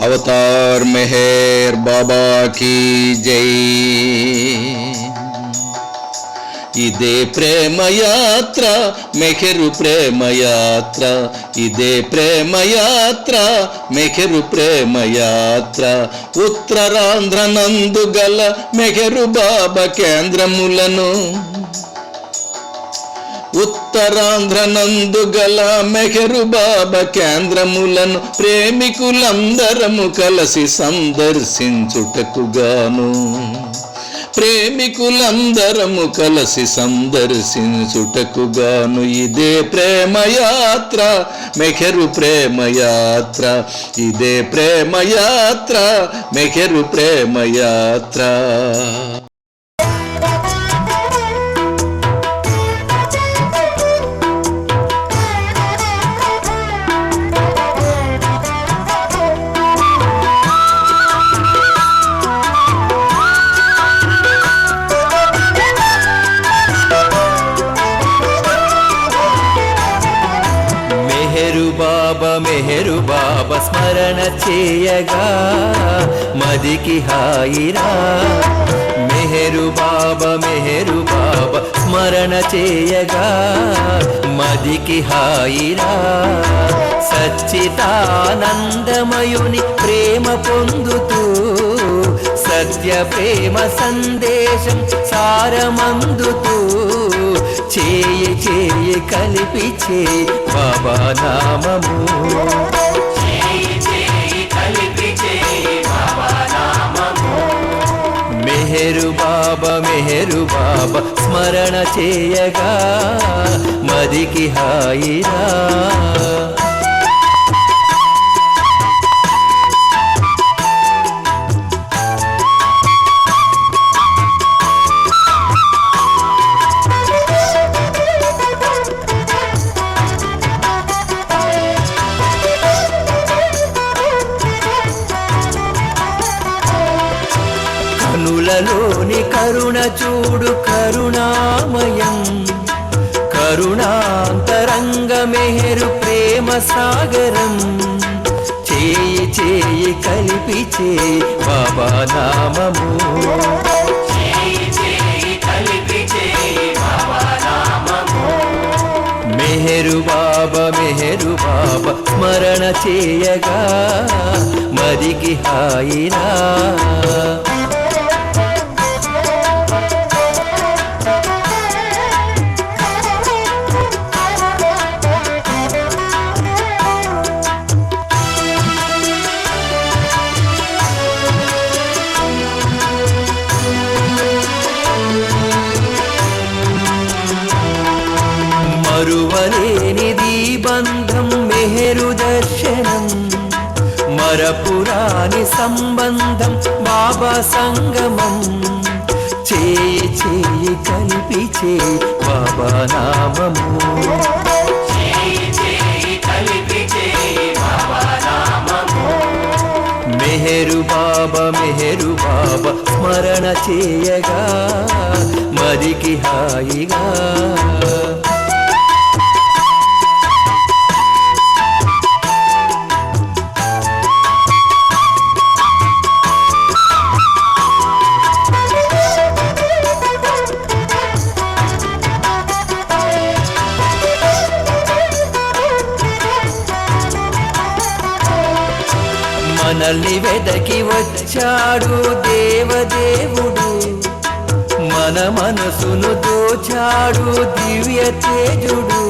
Avatar Meher బాబా key జై. ఇదే ప్రేమయాత్ర మెహరు ప్రేమయాత్ర, ఇదే ప్రేమయాత్ర మెహరు ప్రేమయాత్ర. ఉత్తరాంధ్ర నందు గల మెహరు బాబా కేంద్రములను, ఉత్తరాంధ్ర నందు గల మెహరు బాబా కేంద్రములను ప్రేమికులందరము కలిసి సందర్శించుటకుగాను, ప్రేమికులందరము కలిసి సందర్శించుటకుగాను. ఇదే ప్రేమయాత్ర మెహరు ప్రేమయాత్ర, ఇదే ప్రేమయాత్ర మెహరు ప్రేమయాత్ర. మెహరు బాబా స్మరణ చేయగా మదికి హాయిరా. మెహరు బాబా స్మరణ చేయగా మదికి హాయిరా. సచ్చిదానందమయుని ప్రేమ పొందుతూ సత్య ప్రేమ సందేశం సారమందుతూ చేయి చేయి కలిపి చేయి బాబా నామము, మెహరు బాబా స్మరణ చేయగా మదికి హాయిరా. కనులలోని కరుణ చూడు కరుణామయం, కరుణాంతరంగ మెహరు ప్రేమ సాగరం. చేయి చేయి కలిపి చేయి బాబా నామము, మెహరు బాబా స్మరణ చేయగా మదికి హాయిరా. మరువలేనిది బంధం మెహరు దర్శనం, మరపురాని సంబంధం బాబా సంగమం. చేయి చేయి కలిపి చేయి బాబా నామము, మెహరు బాబా స్మరణ చేయగా మదికి హాయిగా. మనల్ని వెదకి వచ్చాడు దేవదేవుడు, మన మనసును దోచాడు దివ్య తేజుడు.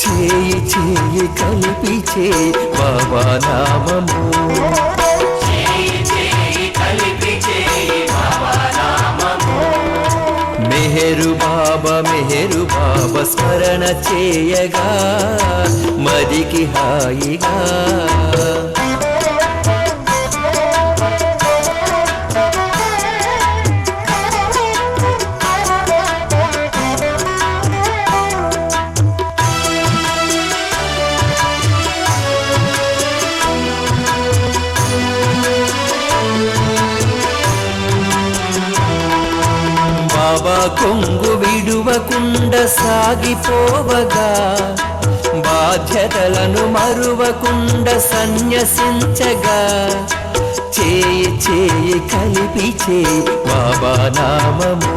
చేయి చేయి కలిపి చేయి బాబా నామము, మెహరు బాబా స్మరణ చేయగా మదికి హాయిగా. బాబా కొంగు విడువకుండా సాగిపోవగా బాధ్యతలను మరువకుండా సన్యసించగా చేయి చేయి కలిపి చేయి బాబా నామము.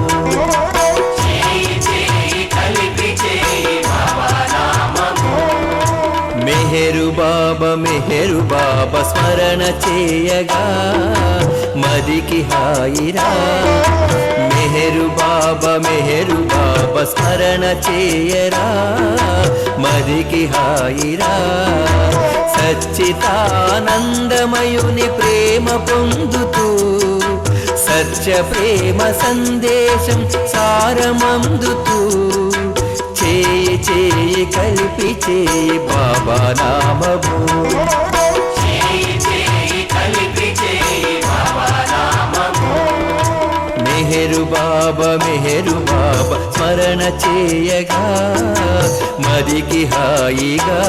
మెహరు బాబా స్మరణ చేయగా మదికి హాయిరా. మెహరు బాబా స్మరణ చేయరా మదికి హాయిరా. సచ్చితానందమయుని ప్రేమ పొందుతూ సత్య ప్రేమ సందేశం సారమందుతూ చేయి చేయి కలిపి చేయి బాబా నామము. మెహరు బాబా స్మరణ చేయగా మదికి హాయిగా.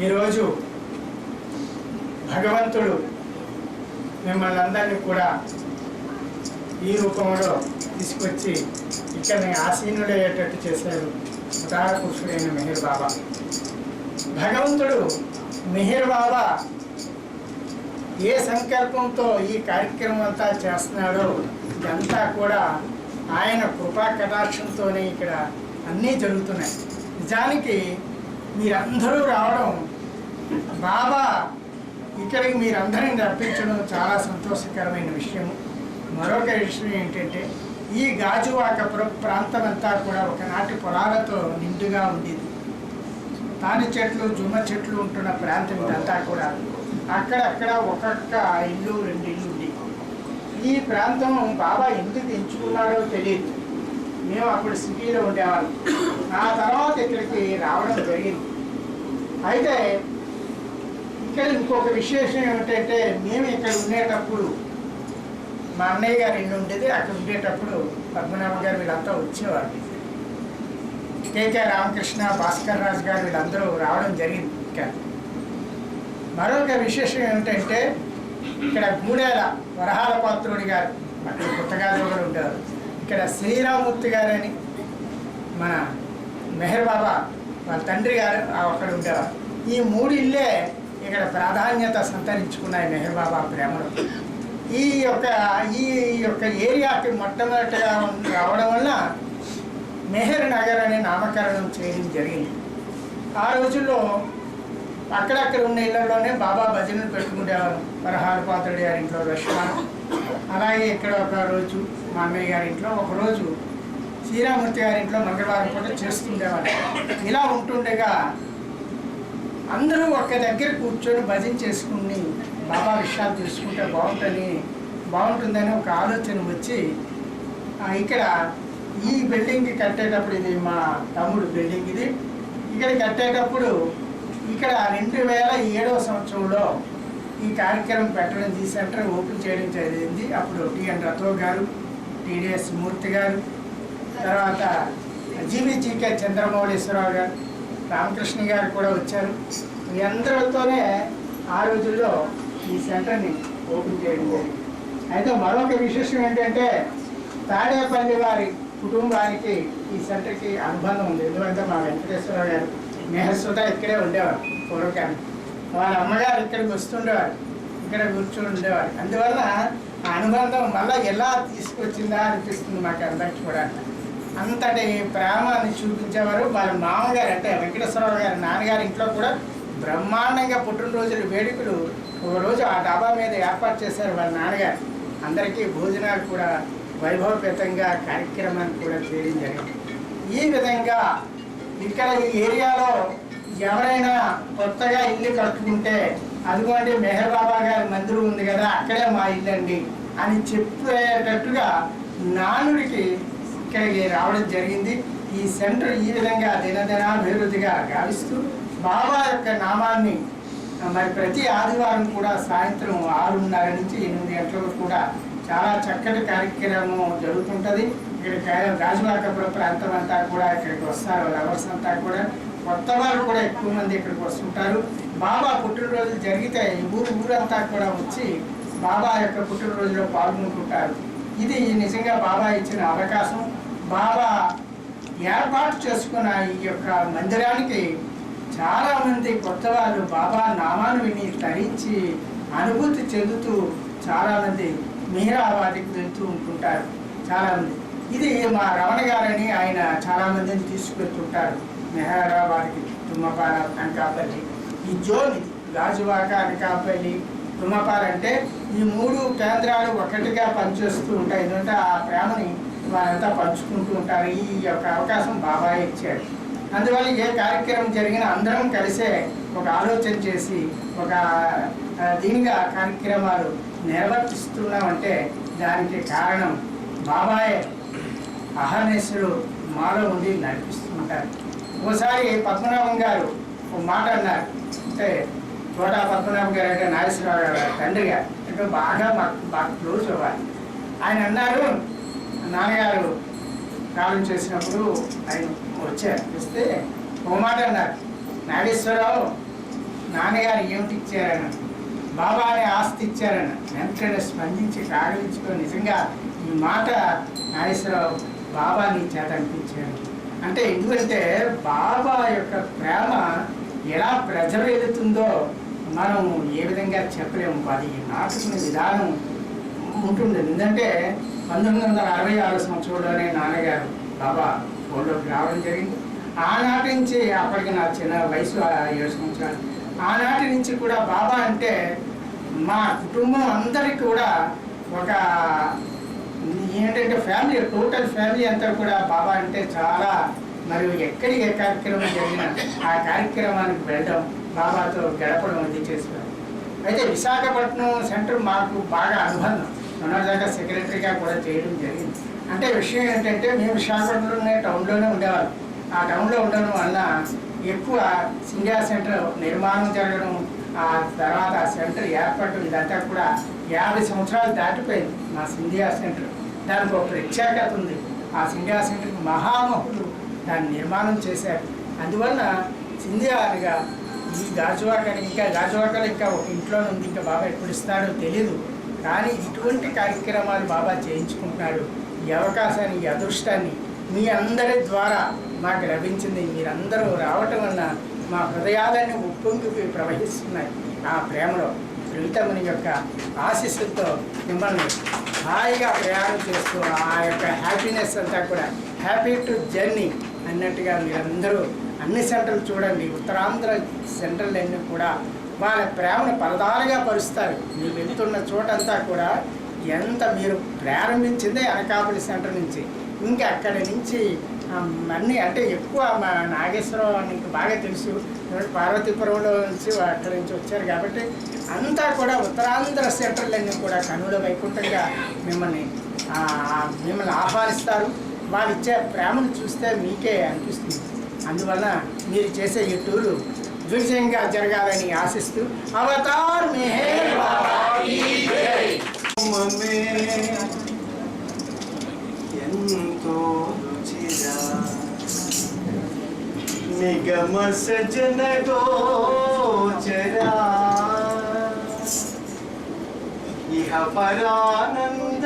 ఈరోజు భగవంతుడు మిమ్మల్ని అందరినీ కూడా ఈ రూపంలో తీసుకొచ్చి ఇక్కడిని ఆసీనుడయ్యేటట్టు చేశారు ఉదార పురుషుడైన మెహర్ బాబా. భగవంతుడు మెహర్ బాబా ఏ సంకల్పంతో ఈ కార్యక్రమం అంతా చేస్తున్నాడో ఇదంతా కూడా ఆయన కృపా కటాక్షంతోనే ఇక్కడ అన్నీ జరుగుతున్నాయి. నిజానికి మీరందరూ రావడం బాబా ఇక్కడికి మీరందరినీ రప్పించడం చాలా సంతోషకరమైన విషయం. మరొక విషయం ఏంటంటే ఈ గాజువాకపురం ప్రాంతం అంతా కూడా ఒకనాటి పొలాలతో నిండుగా ఉండేది. తాటి చెట్లు, జుమ్మ చెట్లు ఉంటున్న ప్రాంతం ఇదంతా కూడా. అక్కడక్కడ ఒక్కొక్క ఇల్లు, 2 ఇల్లు ఉంది. ఈ ప్రాంతం బాబా ఎందుకు ఎంచుకున్నాడో తెలియదు. మేము అప్పుడు సిటీలో ఉండేవాళ్ళం. ఆ తర్వాత ఇక్కడికి రావడం జరిగింది. అయితే ఇక్కడ ఇంకొక విశేషం ఏమిటంటే మేము ఇక్కడ ఉండేటప్పుడు మా అన్నయ్య గారు ఇల్లు ఉండేది. అక్కడ ఉండేటప్పుడు పద్మనాభ గారు వీళ్ళంతా వచ్చేవారు. కేకే రామకృష్ణ, భాస్కర్ రాజు గారు వీళ్ళందరూ రావడం జరిగింది. ఇక్కడ మరొక విశేషం ఏమిటంటే ఇక్కడ గూడేల వరహాల పాత్రుడి గారు అక్కడ కొత్తగా కూడా ఉండేవారు. ఇక్కడ శ్రీరామూర్తి గారు అని మన మెహర్ బాబా వాళ్ళ తండ్రి గారు అక్కడ ఉండేవారు. ఈ 3 ఇళ్ళే ఇక్కడ ప్రాధాన్యత సంతరించుకున్నాయి మెహర్ బాబా ప్రేమలో. ఈ యొక్క ఏరియాకి మొట్టమొదటిగా రావడం వల్ల మెహర్ నగర్ అనే నామకరణం చేయడం జరిగింది. ఆ రోజుల్లో అక్కడక్కడ ఉన్న ఇళ్లలోనే బాబా భజనలు పెట్టుకుంటేవారు. వరహాల పాత్రుడి గారి ఇంట్లో రష్మానం, అలాగే ఇక్కడ ఒక రోజు మా అన్నయ్య గారి ఇంట్లో, ఒకరోజు శ్రీరామూర్తి గారి ఇంట్లో మంగళవారం పూట చేస్తుండేవారు. ఇలా ఉంటుండగా అందరూ ఒక్క దగ్గర కూర్చొని భజన చేసుకుని బాబా విషయాలు తెలుసుకుంటే బాగుంటుందని ఒక ఆలోచన వచ్చి ఇక్కడ ఈ బిల్డింగ్ కట్టేటప్పుడు, ఇది మా తమ్ముడు బిల్డింగ్, ఇది ఇక్కడ కట్టేటప్పుడు ఇక్కడ 2007వ సంవత్సరంలో ఈ కార్యక్రమం పెట్టడం, ఈ సెంటర్ ఓపెన్ చేయడం జరిగింది. అప్పుడు టిఎన్ రతో గారు, టిడిఎస్ మూర్తి గారు, తర్వాత జీవిజీకే చంద్రమౌళేశ్వరరావు గారు, రామకృష్ణ గారు కూడా వచ్చారు. ఈ అందరితోనే ఆ రోజుల్లో ఈ సెంటర్ని ఓపెన్ చేయడం జరిగింది. అయితే మరొక విశేషం ఏంటంటే తాడేపల్లి వారి కుటుంబానికి ఈ సెంటర్కి అనుబంధం ఉంది. ఎందుకంటే మా వెంకటేశ్వరరావు గారు మెహర్సుత ఇక్కడే ఉండేవారు పూర్వకాలం. వాళ్ళ అమ్మగారు ఇక్కడికి వస్తుండేవారు, ఇక్కడ కూర్చొని ఉండేవారు. అందువల్ల ఆ అనుబంధం మళ్ళీ ఎలా తీసుకొచ్చిందా అనిపిస్తుంది మాకు అందరికీ కూడా. అంతటి ప్రేమాన్ని చూపించేవారు. వాళ్ళ మామగారు అంటే వెంకటేశ్వరరావు గారి నాన్నగారి ఇంట్లో కూడా బ్రహ్మాండంగా పుట్టినరోజుల వేడుకలు ఒకరోజు ఆ డాబా మీద ఏర్పాటు చేశారు వాళ్ళ నాన్నగారు. అందరికీ భోజనాలు కూడా వైభవపేతంగా కార్యక్రమాన్ని కూడా చేయడం జరిగింది. ఈ విధంగా ఇక్కడ ఈ ఏరియాలో ఎవరైనా కొత్తగా ఇల్లు కట్టుకుంటే అదిగోండి మెహర్ బాబా గారి మందిరం ఉంది కదా, అక్కడే మా ఇల్లు అండి అని చెప్పేటట్టుగా నానుడికి ఇక్కడికి రావడం జరిగింది. ఈ సెంటర్ ఈ విధంగా దినదినాభివృద్ధిగా గావిస్తూ బాబా యొక్క నామాన్ని మరి ప్రతి ఆదివారం కూడా సాయంత్రం 6:30 నుంచి 8 గంటలకు కూడా చాలా చక్కటి కార్యక్రమం జరుగుతుంటుంది. ఇక్కడ గాజువాకపురం ప్రాంతం అంతా కూడా ఇక్కడికి వస్తారు. లవర్స్ అంతా కూడా, కొత్త వాళ్ళు కూడా ఎక్కువ మంది ఇక్కడికి వస్తుంటారు. బాబా పుట్టినరోజు జరిగితే ఊరంతా కూడా వచ్చి బాబా యొక్క పుట్టినరోజులో పాల్గొంటుంటారు. ఇది నిజంగా బాబా ఇచ్చిన అవకాశం. బాబా ఏర్పాటు చేసుకున్న ఈ యొక్క మందిరానికి చాలామంది కొత్త వాళ్ళు బాబా నామాన్ని విని తరించి అనుభూతి చెందుతూ చాలామంది మెహరాబాద్కి వెళ్తూ ఉంటుంటారు చాలామంది. ఇది మా రమణ గారని ఆయన చాలామందిని తీసుకెళ్తుంటారు మెహరాబాద్కి. తుమ్మపాల, అనకాపల్లి, ఈ జోన్ ఇది గాజువాక, అనకాపల్లి, తుమ్మపాల అంటే ఈ 3 కేంద్రాలు ఒకటిగా పనిచేస్తూ ఉంటాయి. ఎందుకంటే ఆ ప్రేమని వారంతా పంచుకుంటూ ఉంటారు. ఈ యొక్క అవకాశం బాబా ఇచ్చాడు. అందువల్ల ఏ కార్యక్రమం జరిగినా అందరం కలిసే ఒక ఆలోచన చేసి ఒక దీనిగా కార్యక్రమాలు నిర్వర్తిస్తున్నామంటే దానికి కారణం బాబాయే అహర్నిశలు మాలో ఉండి నడిపిస్తుంటారు. ఓసారి పద్మనాభం గారు ఒక మాట అన్నారు. అంటే తోటా పద్మనాభం గారు అంటే నాగేశ్వరరావు గారు తండ్రి గారు అంటే బాగా క్లోజ్ అవ్వాలి. ఆయన అన్నారు, నాన్నగారు కాలం చేసినప్పుడు ఆయన వచ్చారు, వస్తే ఒక మాట అన్నారు, నాగేశ్వరరావు నాన్నగారు ఏమిటి ఇచ్చారన్న, బాబా అనే ఆస్తి ఇచ్చారన్న. వెంటనే స్పందించి కాగలించుకొని నిజంగా ఈ మాట నాగేశ్వరరావు బాబాని చేత అనిపించారు. అంటే ఎందుకంటే బాబా యొక్క ప్రేమ ఎలా ప్రజలెదుతుందో మనం ఏ విధంగా చెప్పలేము. అది నాటుకునే విధానం ఉంటుంది. ఎందుకంటే 1966 సంవత్సరంలోనే నాన్నగారు బాబా ఫోన్లోకి రావడం జరిగింది. ఆనాటి నుంచి అప్పటికి నా చిన్న వయసు 7 సంవత్సరాలు ఆనాటి నుంచి కూడా బాబా అంటే మా కుటుంబం అందరికీ కూడా ఒక ఏంటంటే ఫ్యామిలీ, టోటల్ ఫ్యామిలీ అంతా కూడా బాబా అంటే చాలా, మరియు ఎక్కడికి ఏ కార్యక్రమం జరిగినా ఆ కార్యక్రమానికి వెళ్ళడం, బాబాతో గడపడం అది చేసేవారు. అయితే విశాఖపట్నం సెంటర్ మాకు బాగా అనుబంధం, మొన్నటిదాకా సెక్రటరీగా కూడా చేయడం జరిగింది. అంటే విషయం ఏంటంటే మేము విశాఖపట్నంలోనే టౌన్లోనే ఉండేవాళ్ళం. ఆ టౌన్లో ఉండడం వల్ల ఎక్కువ సిండియా సెంటర్ నిర్మాణం జరగడం, ఆ తర్వాత ఆ సెంటర్ ఏర్పడడం, ఇదంతా కూడా 50 సంవత్సరాలు దాటిపోయింది మా సిండియా సెంటర్. దానికి ఒక ప్రత్యేకత ఉంది. ఆ సిండియా సెంటర్కి మహామహులు దాన్ని నిర్మాణం చేశారు. అందువల్ల సిండియాగా ఈ గాజువాకని, ఇంకా గాజువాకలు ఇంకా ఒక ఇంట్లోనే ఉంది, ఇంకా బాబా ఎప్పుడు ఇస్తాడో తెలీదు. కానీ ఇటువంటి కార్యక్రమాలు బాబా చేయించుకుంటున్నాడు. ఈ అవకాశాన్ని, ఈ అదృష్టాన్ని మీ అందరి ద్వారా మాకు లభించింది. మీరందరూ రావటం వల్ల మా హృదయాలన్నీ ఉప్పొంగి ప్రవహిస్తున్నాయి. ఆ ప్రేమలో ప్రీతముని యొక్క ఆశీస్సులతో మిమ్మల్ని హాయిగా ప్రయాణం చేస్తూ ఆ యొక్క హ్యాపీనెస్ అంతా కూడా హ్యాపీ టు జర్నీ అన్నట్టుగా మీరందరూ అన్ని సెంటర్లు చూడండి. ఉత్తరాంధ్ర సెంటర్లన్నీ కూడా వాళ్ళ ప్రేమను పరదాలుగా పరుస్తారు. మీరు వెళ్తున్న చోటంతా కూడా ఎంత మీరు ప్రారంభించిందే అనకాపల్లి సెంటర్ నుంచి, ఇంకా అక్కడి నుంచి అన్నీ అంటే ఎక్కువ మా నాగేశ్వరరావు నీకు బాగా తెలుసు, పార్వతీపురంలో నుంచి అక్కడి నుంచి వచ్చారు కాబట్టి అంతా కూడా ఉత్తరాంధ్ర సెంటర్లన్నీ కూడా కనుల వైకుంఠంగా మిమ్మల్ని ఆహ్వానిస్తారు. వాళ్ళు ఇచ్చే ప్రేమను చూస్తే మీకే అనిపిస్తుంది. అందువల్ల మీరు చేసే ఈ టూరు విజయంగా జరగాలని ఆశిస్తూ అవతార్ మెహర్ బాబా కీ జై. ఎంతో రుచిరా నిగమ సజన గోచరా ఇహ పరానంద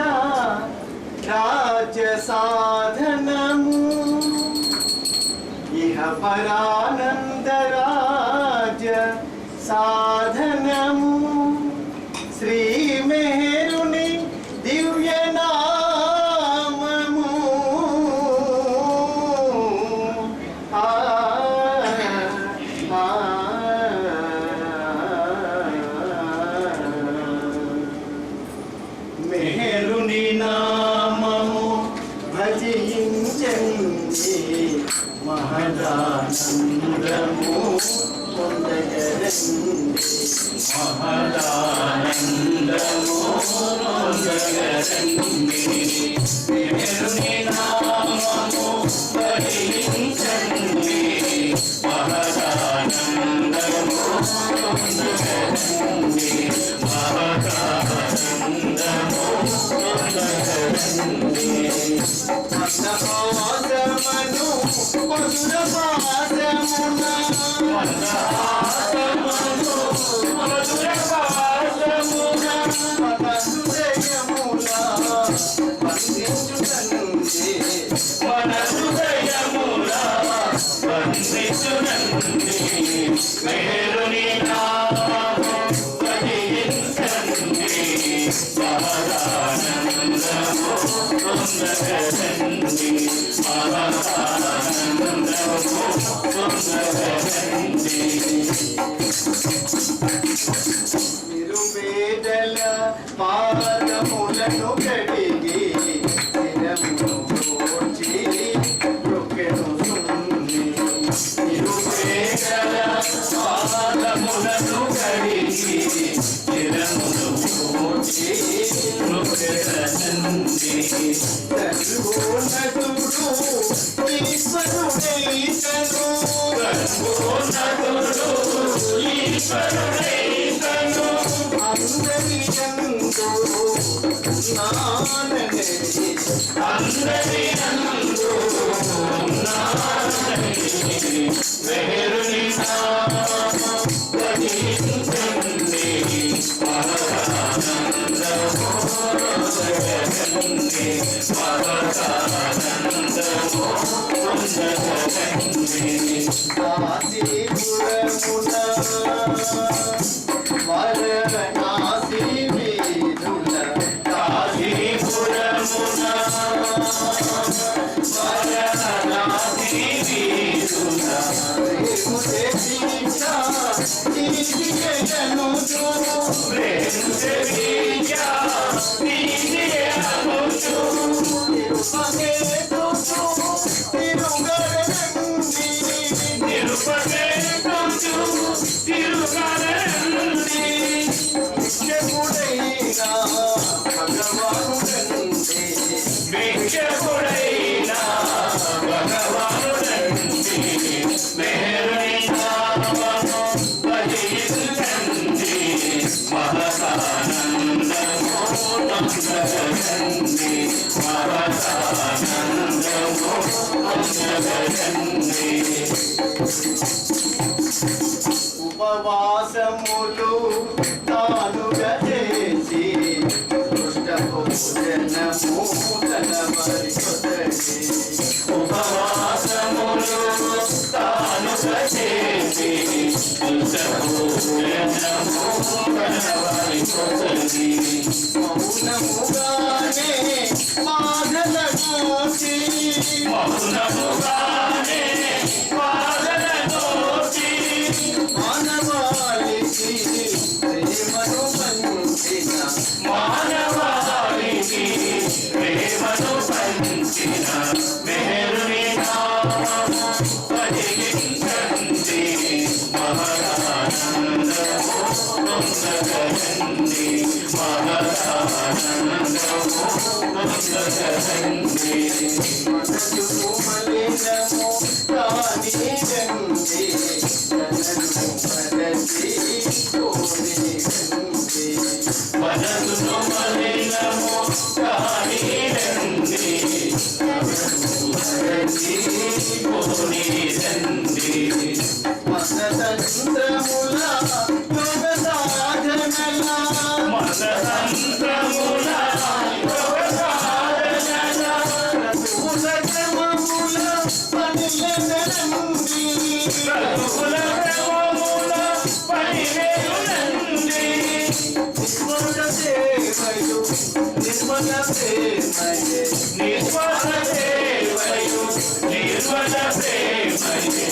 రాజ్య సాధనము ఇహ పరానంద రాజ్య సాధనము శ్రీ మెహరుని దివ్య నామము మెహరుని నామము భజించండి మహదానందము పొందగరండి మహదానందము పొందగరండి మెహరుని నామము భజించండి మహదానందము పొందగరండి మహదానందము పొందగరండి మందహాసమను మధుర పాసమున మందహాసమను మధుర పాసమున మన హృదయమున బంధించునండి మన హృదయమున బంధించునండి మెహరుని నామము భజించండి మహదానందము పొందగరండి మహదానందము పొందగరండి నిరుపేదల పాదములను కడిగి శిరమును కోర్చి రొక్కెను సున్ని నిరుపేదల పాదములను కడిగి శిరమును కోర్చి రొక్కెనండి సర్వోన్నతుడు ఈశ్వరుడైతను సర్వోన్నతుడు ఈశ్వరుడైతను అందరి యందు ఉన్నానని అందరి యందు ఉన్నానని మెహరుని నామము భజించండి మహదానందము పొందగరండి మహదానందము పొందగరండి కాశీపురమున వారణాసి వీధుల కాశీపురమున వారణాసి వీధుల ఉపవాసములు తానుగా చేసి దుష్ట భోజనము తన మరికొసడి ఉపవాసములు తానుగా చేసి దుష్ట భోజనము తన మరికొసడి మౌనముగానే మాధల గోచి మౌనముగానే మాధల గోచి మానవాళికి ప్రేమను పంచిన మానవాళికి ప్రేమను పంచిన మేరుని నామము పలికించండి మహదానందము పొందగలండి మహదానందము పొందగలండి మనసు మలినము కానియండి మనసును మలినము కానియండి మనతంత్రముల యోగ సాధనల మనతంత్రముల యోగ సాధనల క్రమముల పనిలనండి క్రమముల పనిలనండి నిర్మల సేవయు నిర్మల ప్రేమయే నిర్మల సేవయు నిర్మల ప్రేమయే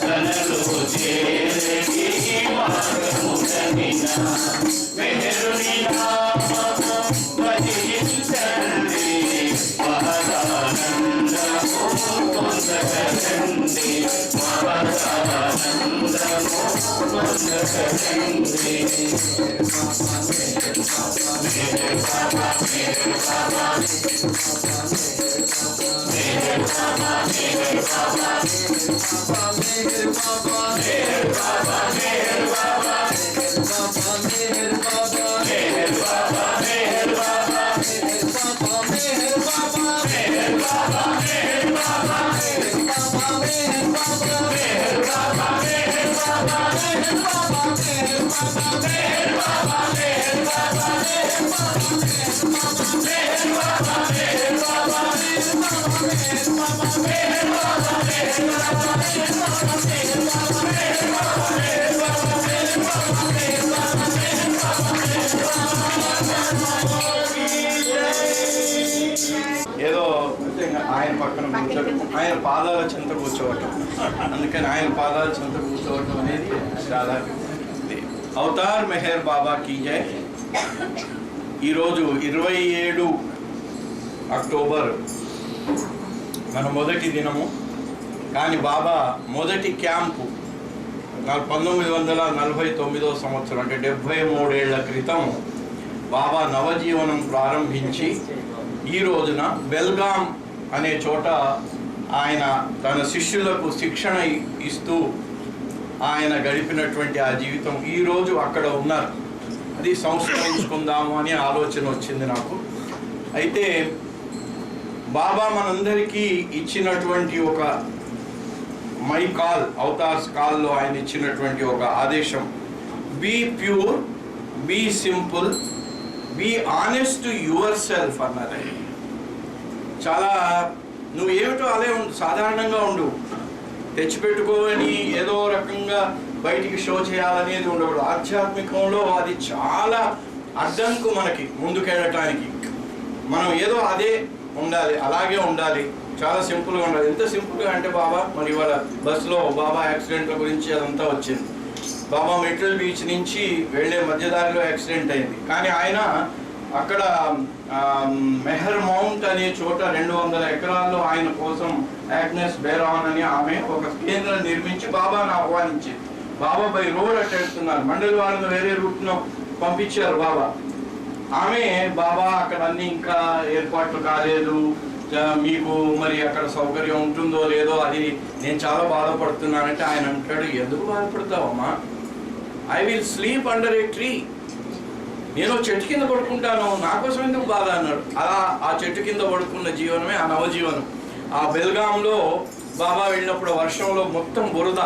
తనలో చేరడి మార్గములనిన మెహరుని నామము భజించండి మహదానందము పొందగలండి మహదానందము పొందగలండి ఏదో ఆయన పక్కన కూర్చోవటం, ఆయన పాదాల చెంత కూర్చోవటం, అందుకని ఆయన పాదాల చెంత కూర్చోవటం అనేది చాలా అవతార్ మెహర్ బాబా కీ జై. ఈరోజు 27 అక్టోబర్ మన మొదటి దినము. కానీ బాబా మొదటి క్యాంపు 1949 సంవత్సరం, అంటే 73 ఏళ్ల క్రితం బాబా నవజీవనం ప్రారంభించి ఈ రోజున బెల్గాం అనే చోట ఆయన తన శిష్యులకు శిక్షణ ఇస్తూ ఆయన గడిపినటువంటి ఆ జీవితం ఈరోజు అక్కడ ఉన్నారు. అది సంస్కరించుకుందాము అనే ఆలోచన వచ్చింది నాకు. అయితే బాబా మనందరికీ ఇచ్చినటువంటి ఒక మై కాల్, అవతార్స్ కాల్లో ఆయన ఇచ్చినటువంటి ఒక ఆదేశం, be pure, be simple, be honest to yourself అన్నది. చాలా నువ్వు ఏమిటో అదే ఉండు, సాధారణంగా ఉండు, తెచ్చిపెట్టుకోని ఏదో రకంగా బయటికి షో చేయాలనేది ఉండకూడదు. ఆధ్యాత్మికంలో అది చాలా అడ్డంకు మనకి ముందుకెళ్ళటానికి. మనం ఏదో అదే ఉండాలి, అలాగే ఉండాలి, చాలా సింపుల్గా ఉండాలి. ఎంత సింపుల్గా అంటే బాబా మరి ఇవాళ బస్సులో బాబా యాక్సిడెంట్ల గురించి అదంతా వచ్చింది. బాబా మెట్రల్ బీచ్ నుంచి వెళ్ళే మధ్యదారిలో యాక్సిడెంట్ అయింది. కానీ ఆయన అక్కడ మెహర్ మౌంట్ అనే చోట 200 ఎకరాల్లో ఆయన కోసం యాగ్నెస్ బెరాన్ అని ఆమె ఒక కేంద్రం నిర్మించి బాబాను ఆహ్వానించింది. బాబా బై రోడ్ అట్ట వెళ్తున్నారు, మండలి వాళ్ళని వేరే రూట్ను పంపించారు బాబా. ఆమె బాబా అక్కడ అన్ని ఇంకా ఏర్పాట్లు కాలేదు, మీకు మరి అక్కడ సౌకర్యం ఉంటుందో లేదో అది నేను చాలా బాధపడుతున్నానంటే ఆయన అంటాడు, ఎందుకు బాధపడతావమ్మా, I will sleep under a tree, నేను చెట్టు కింద పడుకుంటాను, నా కోసం ఎందుకు బాధ అన్నాడు. అలా ఆ చెట్టు కింద పడుకున్న జీవనమే ఆ నవజీవనం. ఆ బెల్గాంలో బాబా వెళ్ళినప్పుడు వర్షంలో మొత్తం బురద,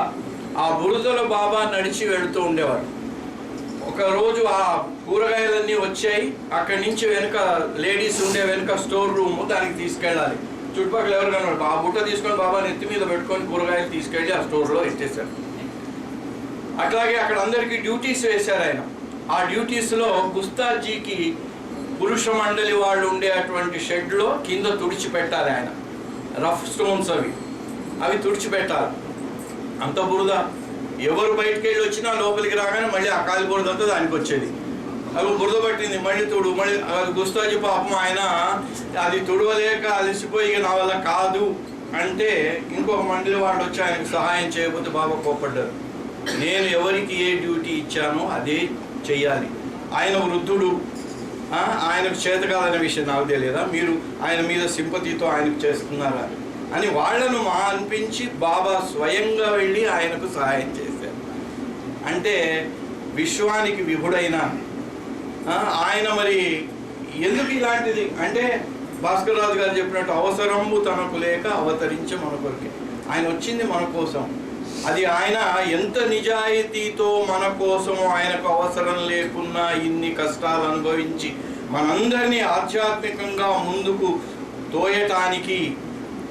ఆ బురదలో బాబా నడిచి వెళుతూ ఉండేవాడు. ఒకరోజు ఆ కూరగాయలన్నీ వచ్చాయి, అక్కడి నుంచి వెనుక లేడీస్ ఉండే వెనుక స్టోర్ రూమ్, దానికి తీసుకెళ్ళాలి. చుట్టుపక్కల ఎవరు కనబడు, ఆ బుట్ట తీసుకొని బాబా నెత్తి మీద పెట్టుకొని కూరగాయలు తీసుకెళ్ళి ఆ స్టోర్లో ఇచ్చేశారు. అట్లాగే అక్కడ అందరికీ డ్యూటీస్ వేశారు ఆయన. ఆ డ్యూటీస్లో గుస్తాజీకి పురుష మండలి వాళ్ళు ఉండే అటువంటి షెడ్లో కింద తుడిచిపెట్టాలి ఆయన, రఫ్ స్టోన్స్ అవి తుడిచిపెట్టాలి. అంత బురద, ఎవరు బయటకు వెళ్ళి వచ్చినా లోపలికి రాగానే మళ్ళీ ఆ కాలి బురద అంతా దానికి వచ్చేది. అవి బురద పట్టింది, మళ్ళీ తుడు, మళ్ళీ గుస్తాజీ పాపం ఆయన అది తుడవలేక అలసిపోయి నా వల్ల కాదు అంటే ఇంకొక మండలి వాళ్ళు వచ్చి ఆయనకు సహాయం చేయకపోతే బాబా కోప్పడ్డారు. నేను ఎవరికి ఏ డ్యూటీ ఇచ్చానో అదే చెయ్యాలి. ఆయన వృద్ధుడు, ఆయనకు చేత కాదనే విషయం నాకు తెలియదా, మీరు ఆయన మీద సింపతితో ఆయనకు చేస్తున్నారా అని వాళ్లను అనిపించి బాబా స్వయంగా వెళ్ళి ఆయనకు సహాయం చేశారు. అంటే విశ్వానికి విభుడైన ఆయన మరి ఎందుకు ఇలాంటిది అంటే భాస్కర్ రాజు గారు చెప్పినట్టు అవసరము తనకు లేక అవతరించే మన కొరకే. ఆయన వచ్చింది మన కోసం. అది ఆయన ఎంత నిజాయితీతో మన కోసం ఆయనకు అవసరం లేకున్నా ఇన్ని కష్టాలు అనుభవించి మనందరినీ ఆధ్యాత్మికంగా ముందుకు తోయటానికి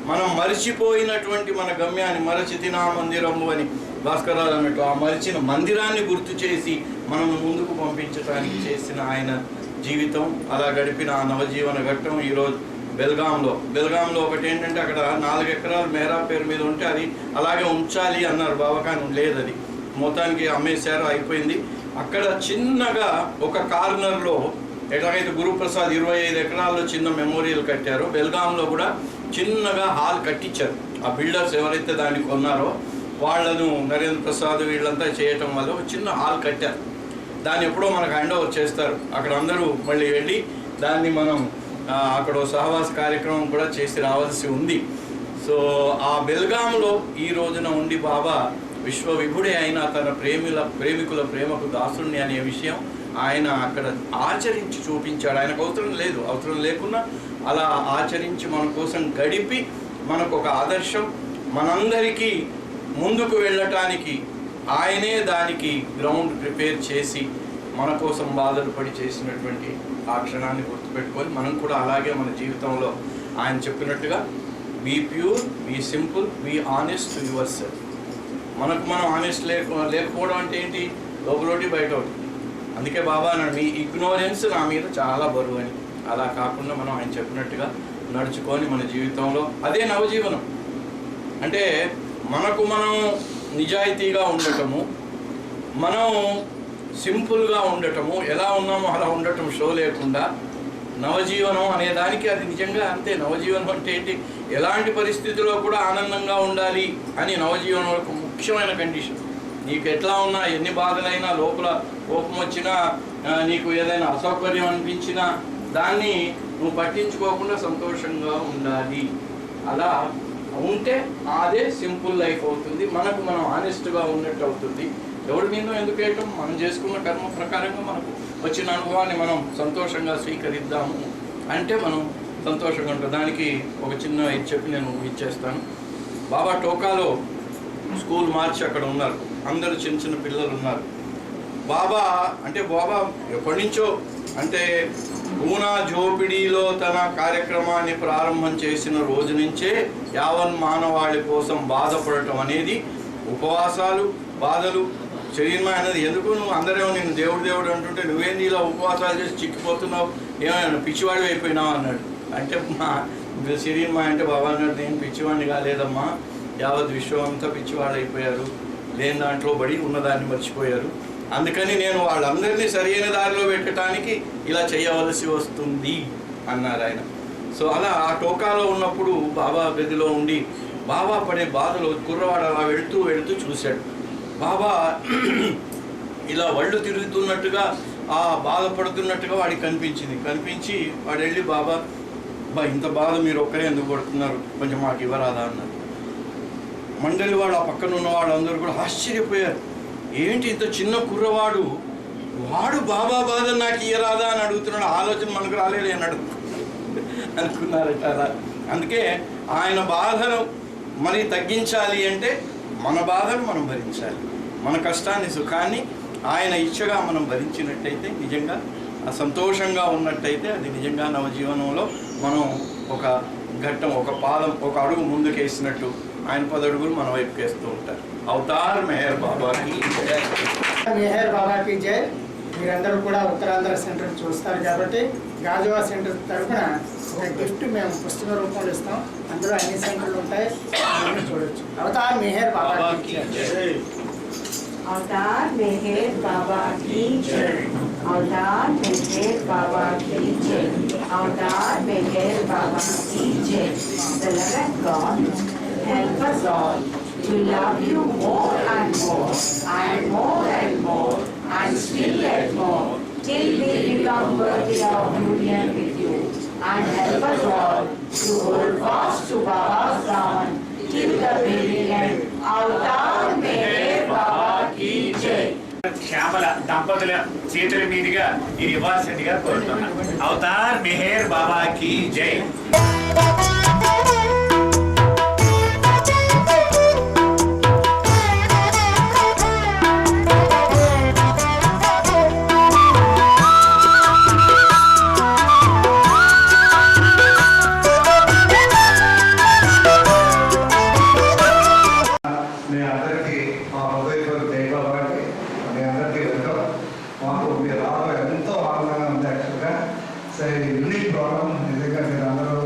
మనం మరిచిపోయినటువంటి మన గమ్యాన్ని, మరచితినా మందిరము అని భాస్కర్ రాజు అన్నట్టు ఆ మరిచిన మందిరాన్ని గుర్తు చేసి మనం ముందుకు పంపించడానికి చేసిన ఆయన జీవితం, అలా గడిపిన ఆ నవజీవన ఘట్టం ఈరోజు బెల్గాంలో ఒకటి ఏంటంటే అక్కడ 4 ఎకరాలు మేరా పేరు మీద ఉంటే అది అలాగే ఉంచాలి అన్నారు బాబా, కానీ లేదు, అది మొత్తానికి అమ్మేశారు, అయిపోయింది. అక్కడ చిన్నగా ఒక కార్నర్లో ఎట్లాగైతే గురుప్రసాద్ 25 ఎకరాల్లో చిన్న మెమోరియల్ కట్టారో, బెల్గాంలో కూడా చిన్నగా హాల్ కట్టించారు. ఆ బిల్డర్స్ ఎవరైతే దాన్ని కొన్నారో వాళ్ళను నరేంద్ర ప్రసాద్ వీళ్ళంతా చేయటం వల్ల ఒక చిన్న హాల్ కట్టారు. దాన్ని ఎప్పుడో మనకు హ్యాండ్ ఓవర్ చేస్తారు. అక్కడ అందరూ మళ్ళీ వెళ్ళి దాన్ని మనం అక్కడ సహవాస కార్యక్రమం కూడా చేసి రావాల్సి ఉంది. సో ఆ బెల్గాంలో ఈ రోజున ఉండి బాబా విశ్వవిభుడే అయిన తన ప్రేమికుల ప్రేమకు దాసుణ్ణి అనే విషయం ఆయన అక్కడ ఆచరించి చూపించాడు. ఆయనకు అవసరం లేకున్నా అలా ఆచరించి మన కోసం గడిపి మనకు ఒక ఆదర్శం, మనందరికీ ముందుకు వెళ్ళటానికి ఆయనే దానికి గ్రౌండ్ ప్రిపేర్ చేసి మన కోసం బాధలు పడి చేసినటువంటి ఆ క్షణాన్ని గుర్తుపెట్టుకొని మనం కూడా అలాగే మన జీవితంలో ఆయన చెప్పినట్టుగా be pure, be simple, be honest to yourself. మనం ఆనెస్ట్ లేకపోవడం అంటే ఏంటి, లోపలోటి బయట ఒకటి. అందుకే బాబా అన్నాడు, మీ ఇగ్నోరెన్స్ నా మీద చాలా బరువు అని. అలా కాకుండా మనం ఆయన చెప్పినట్టుగా నడుచుకొని మన జీవితంలో అదే నవజీవనం అంటే మనకు మనం నిజాయితీగా ఉండటము, మనం సింపుల్గా ఉండటము, ఎలా ఉన్నామో అలా ఉండటం, షో లేకుండా నవజీవనం అనే దానికి అది నిజంగా అంతే. నవజీవనం అంటే ఏంటి, ఎలాంటి పరిస్థితుల్లో కూడా ఆనందంగా ఉండాలి అని నవజీవనం ఒక ముఖ్యమైన కండిషన్. నీకు ఎట్లా ఉన్నా, ఎన్ని బాధలైనా, లోపల కోపం వచ్చినా, నీకు ఏదైనా అసౌకర్యం అనిపించినా దాన్ని నువ్వు పట్టించుకోకుండా సంతోషంగా ఉండాలి. అలా ఉంటే అదే సింపుల్ లైఫ్ అవుతుంది, మనకు మనం ఆనెస్ట్గా ఉన్నట్టు అవుతుంది. ఎవరి మీద ఎందుకు వేయటం, మనం చేసుకున్న కర్మ ప్రకారంగా మనకు వచ్చిన అనుభవాన్ని మనం సంతోషంగా స్వీకరిద్దాము అంటే మనం సంతోషంగా ఉంటాం. దానికి ఒక చిన్న ఇది చెప్పి నేను ఇచ్చేస్తాను. బాబా టోకాలో స్కూల్ మార్చి అక్కడ ఉన్నారు, అందరూ చిన్న చిన్న పిల్లలు ఉన్నారు. బాబా ఎప్పటి నుంచో అంటే పూనా జోపిడీలో తన కార్యక్రమాన్ని ప్రారంభం చేసిన రోజు నుంచే యావన్ మానవాళి కోసం బాధపడటం అనేది, ఉపవాసాలు, బాధలు, శరీరం అనేది ఎందుకు, నువ్వు అందరేమో నేను దేవుడు అంటుంటే నువ్వేంది ఇలా ఉపవాసాలు చేసి చిక్కిపోతున్నావు, ఏమైనా పిచ్చివాడు అయిపోయినావు అన్నాడు. అంటే సిరియన్ మా అంటే బాబా గారు నేను పిచ్చివాడిని కాలేదమ్మా, యావత్ విశ్వం అంతా పిచ్చివాళ్ళు అయిపోయారు, లేని దాంట్లో బడి ఉన్నదాన్ని మర్చిపోయారు, అందుకని నేను వాళ్ళందరినీ సరైన దారిలో పెట్టడానికి ఇలా చేయవలసి వస్తుంది అన్నారు ఆయన. సో అలా ఆ టోకాలో ఉన్నప్పుడు బాబా గదిలో ఉండి బాబా పడే బాధలు కుర్రవాడు అలా వెళుతూ వెళుతూ చూశాడు. బాబా ఇలా ఒళ్ళు తిరుగుతున్నట్టుగా ఆ బాధపడుతున్నట్టుగా వాడికి కనిపించి వాడు వెళ్ళి బాబా ఇంత బాధ మీరు ఒక్కరే ఎందుకు పడుతున్నారు, కొంచెం మాకు ఇవ్వరాదా అన్నారు. మండలి వాడు ఆ పక్కన ఉన్న వాళ్ళందరూ కూడా ఆశ్చర్యపోయారు, ఏంటి ఇంత చిన్న కుర్రవాడు వాడు బాబా బాధ నాకు ఇయ్యరాదా అని అడుగుతున్నాడు, ఆలోచన మనకు రాలేదు అన్నాడు అనుకున్నారట. అలా అందుకే ఆయన బాధను మరి తగ్గించాలి అంటే మన బాధను మనం భరించాలి, మన కష్టాన్ని సుఖాన్ని ఆయన ఇచ్చగా మనం భరించినట్టయితే, నిజంగా సంతోషంగా ఉన్నట్టయితే అది నిజంగా నవజీవనంలో మనం ఒక ఘట్టం, ఒక పాదం, ఒక అడుగు ముందుకేసినట్టు ఆయన 10 అడుగులు మన వైపుకి వేస్తూ ఉంటారు. అవతార్ మెహర్ బాబాకి జై. మెహర్ బాబాకి జై. మీరందరూ కూడా ఉత్తరాంధ్ర సెంటర్ చూస్తారు కాబట్టి గాజువా సెంటర్ తరఫున ఒక గిఫ్ట్ మేము పుస్తక రూపంలో ఇస్తాం, అందులో అన్ని సెంటర్లు ఉంటాయి, అన్నీ చూడొచ్చు. అవతార్ మెహర్ బాబాకి జై. अवतार मेहर बाबा की जय। अवतार मेहर बाबा की जय। अवतार मेहर बाबा की जय। The loving God help us all to love you more and more and more and more and still yet more till we become worthy of union with you, and help us all to hold fast to Baba's dawn till the very end. Avtar Meher Baba ki jai. Shyamala దంపతుల చేతుల మీదుగా ఇది ఇవ్వాల్సిందిగా కోరుతున్నాను. Avatar Meher బాబాకి జై. Unique programme నిజంగా మీరు అందరూ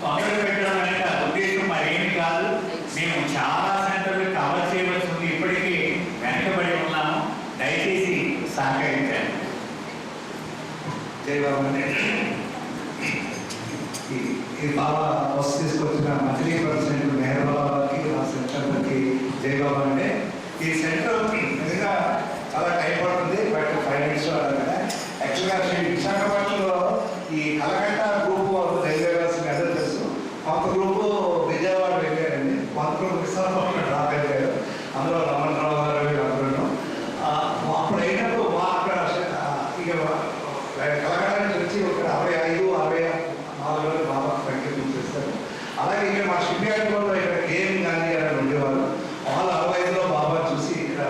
మొదలు పెట్టడం వెనక ఉద్దేశం మరేమి కాదు. మేము చాలా సెంటర్లు కవర్ చేయవలసి ఉంది, ఇప్పటికీ వెనకబడి ఉన్నాము. దయచేసి సహకరించండి. జై బాబా అండి. ఈ బాబా బస్సు తీసుకొచ్చిన మచిలీపట్నం సెంటర్ మెహర్ బాబాకి ఆ సెంటర్కి జై బాబా అంటే ఈ సెంటర్ నిజంగా చాలా టైం పడుతుంది, బట్ 5 minutes కదా. యాక్చువల్గా విశాఖపట్నంలో ఈ కలకట్ట గ్రూపు రైల్వే వ్యవస్థ అదే తెలుసు. కొంత గ్రూపు విజయవాడ వెళ్ళారండి, కొంత గ్రూపు విశాఖపట్నం డ్రాప్ అయిపోయారు. అందులో రమణరావు గారు అందరూ అప్పుడు అయినప్పుడు అక్కడ ఇక కలకట్ట నుంచి వచ్చి ఒక 65, 64 బాబా సంఖ్య చేస్తారు. అలాగే ఇక్కడ మా షిప్యార్డ్ కూడా ఇక్కడ గేమ్ గాంధీ గారు ఉండేవారు. వాళ్ళు 65లో బాబా చూసి ఇక్కడ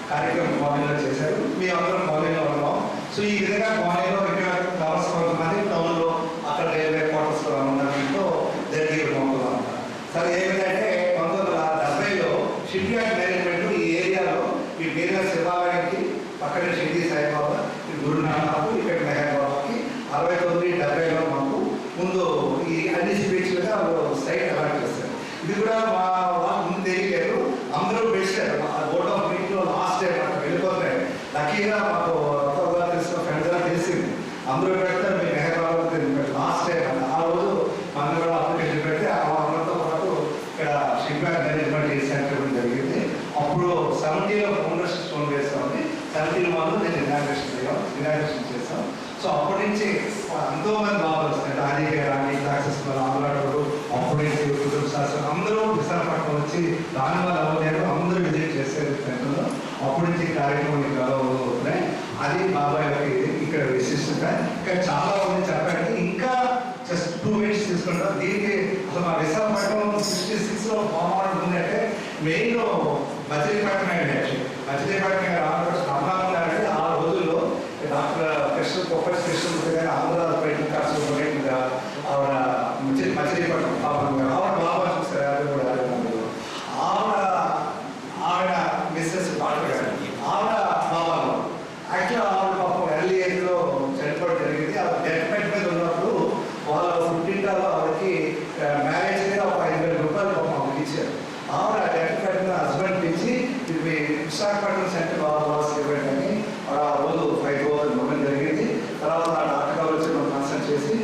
కార్యక్రమం కాలనీలో చేశారు. మేము అందరం కాలనీలో ఉన్నాం. సో ఈ విధంగా కాలనీలో ఇక్కడ కావాల్సిన కొంతమంది టౌన్లో అక్కడ రైల్వే క్వార్టర్స్లో ఉన్నంతో జరిగే మొక్కలు అన్నమాట. సరే ఏమిటంటే 1970లో షిప్యార్డ్ మేనేజ్మెంట్ ఈ ఏరియాలో ఈ పేరు శివాలయానికి పక్కన షిర్డీ సాయిబాబా, ఈ గురునానక్, ఇక్కడ మెహర్ బాబాకి 69, 70లో మాకు ముందు ఈ అన్ని స్పీచ్లుగా సైట్ అలాట్ చేస్తారు. ఇది కూడా మా వాళ్ళకి ముందు తెలియలేదు, అందరూ పెట్టారు. బోర్డ్ ఆఫ్ మీట్లో లాస్ట్ టైం అక్కడ వెళ్ళిపోతాయి. లక్కీగా మాకు తెలిసిన ఫ్రెండ్స్ గా తెలిసింది, అందరూ పెడతారు మీ మెహర్ బాబా లాస్ట్ టైం అని. ఆ రోజు మనం కూడా అప్లికేషన్ పెడితే అందరితో పాటు ఇక్కడ షిప్యార్డ్ మేనేజ్మెంట్ సెంటర్ జరిగింది. అప్పుడు 70లో ఫౌండేషన్ స్టోన్ వేస్తామని 70 మంది నేను ఇనాగ్రేషన్ చేస్తాం. సో అప్పటి నుంచి ఎంతో మంది బాబాలు వస్తాయి. రాజకీయ రాణి సక్సెస్ ఆంధ్రాడు అప్పటి నుంచి కుటుంబ శాస్త్రం అందరూ విశాఖపట్నం వచ్చి దాని వల్ల అవ్వలేదు, అందరూ విజిట్ చేసేది సెంటర్లో. అప్పటి నుంచి కార్యక్రమం అవుతున్నాయి. అది బాబాయ్కి ఇక్కడ విశిష్టత. ఇక్కడ చాలా మంది చెప్పారంటే ఇంకా జస్ట్ 2 minutes తీసుకుంటాం. దీనికి అసలు మా విశాఖపట్నం 66లో ఫార్మ్ ఉందంటే మెయిన్ మచిలీపట్నం అండి. మచిలీపట్నం రామకృష్ణ అమ్మారంటే ఆ రోజుల్లో డాక్టర్ కృష్ణ గారు ఆంధ్రప్రదేశ్ కాస్త ఆవిడ మచిలీపట్నం పాపం గారు ఆవిడ బాబా చూస్తారు. అది కూడా ఆవిడ మిస్సెస్ డాక్టర్ గారు ఆవిడ బాబాలో యాక్చువల్ ఆవిడ పాపం ఎర్లీ ఏజ్లో చనిపోవడం జరిగింది. ఆవిడ డెత్ బెడ్ మీద ఉన్నప్పుడు వాళ్ళ పుట్టింటాలో ఆవిడకి మ్యారేజ్ మీద ఒక 5,000 రూపాయలు పాపం ఇచ్చారు. ఆవిడ డెత్ బెడ్ మీద హస్బెండ్ పిలిచి ఇది విశాఖపట్నం సెంటర్ బాబా ఈవెంట్ అని ఆ రోజు 5,000 ఇవ్వడం జరిగింది. తర్వాత ఆ డాక్టర్ గారు వచ్చి మనం కన్సల్ట్ చేసి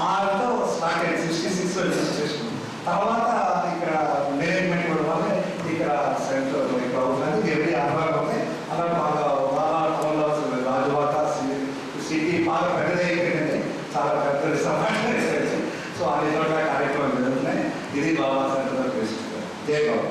ఆవిడతో స్టార్ట్ అయింది 66లో రిజిస్ట్రేషన్. తర్వాత ఇక్కడ మేనేజ్మెంట్ కూడా వల్ల ఇక్కడ సెంటర్ ఇక్కడ అవుతుంది. ఎవరి ఆధారాలు ఉన్నాయి. అలా బాగా టౌన్లో రాజువాత సిటీ బాగా పెద్దదైపోయిందంటే చాలా పెద్ద సమాజం. సో అన్ని చోట్ల కార్యక్రమాలు జరుగుతున్నాయి. ఇది బాబా సెంటర్ చేస్తున్నారు. జై బాబా.